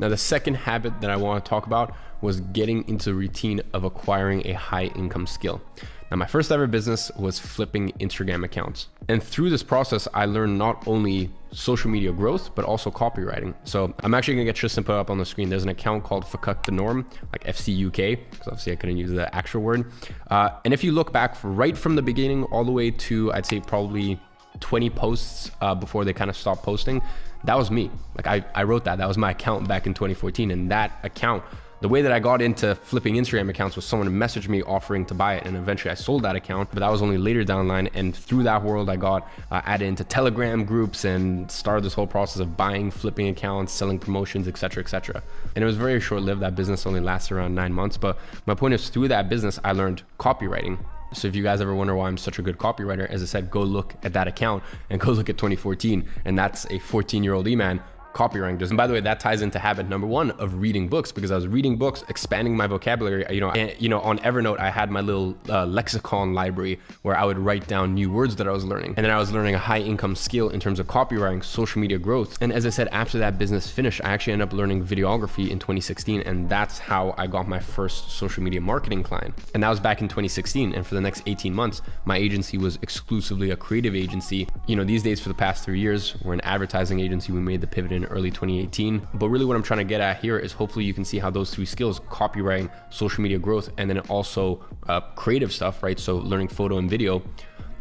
Now, the second habit that I want to talk about was getting into the routine of acquiring a high income skill. Now, my first ever business was flipping Instagram accounts. And through this process, I learned not only social media growth, but also copywriting. So I'm actually gonna get Tristan put up on the screen. There's an account called Fuck the Norm, like FCUK, because obviously I couldn't use the actual word. And if you look back right from the beginning all the way to, I'd say probably 20 posts before they kind of stopped posting, that was me. Like I wrote that was my account back in 2014. And that account, the way that I got into flipping Instagram accounts was someone messaged me offering to buy it, and eventually I sold that account, but that was only later down the line. And through that world, I got added into Telegram groups and started this whole process of buying, flipping accounts, selling promotions, etc., etc. And it was very short-lived. That business only lasted around 9 months. But my point is, through that business, I learned copywriting. So if you guys ever wonder why I'm such a good copywriter, as I said, go look at that account and go look at 2014. And that's a 14-year-old Iman copywriting. And by the way, that ties into habit number 1 of reading books, because I was reading books, expanding my vocabulary. And, on Evernote, I had my little lexicon library where I would write down new words that I was learning. And then I was learning a high income skill in terms of copywriting, social media growth. And as I said, after that business finished, I actually ended up learning videography in 2016. And that's how I got my first social media marketing client. And that was back in 2016. And for the next 18 months, my agency was exclusively a creative agency. These days, for the past 3 years, we're an advertising agency. We made the pivot in early 2018. But really what I'm trying to get at here is hopefully you can see how those 3 skills, copywriting, social media growth, and then also creative stuff, right? So learning photo and video,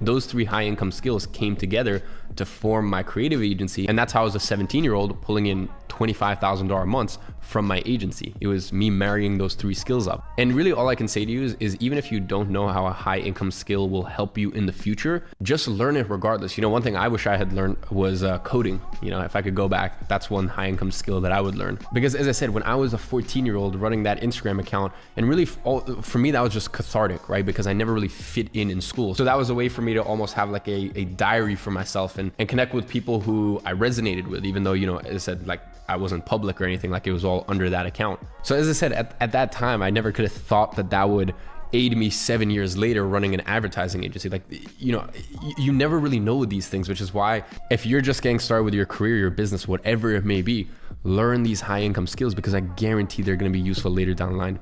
those 3 high income skills came together to form my creative agency. And that's how I was a 17-year-old pulling in $25,000 months from my agency. It was me marrying those 3 skills up. And really all I can say to you is even if you don't know how a high income skill will help you in the future, just learn it regardless. One thing I wish I had learned was coding. If I could go back, that's one high income skill that I would learn. Because as I said, when I was a 14-year-old running that Instagram account, and really for me, that was just cathartic, right? Because I never really fit in school. So that was a way for me to almost have like a diary for myself and connect with people who I resonated with, even though, as I said, like I wasn't public or anything, like it was all under that account. So as I said, at that time, I never could have thought that would aid me 7 years later running an advertising agency. Like, you never really know these things, which is why if you're just getting started with your career, your business, whatever it may be, learn these high income skills, because I guarantee they're going to be useful later down the line.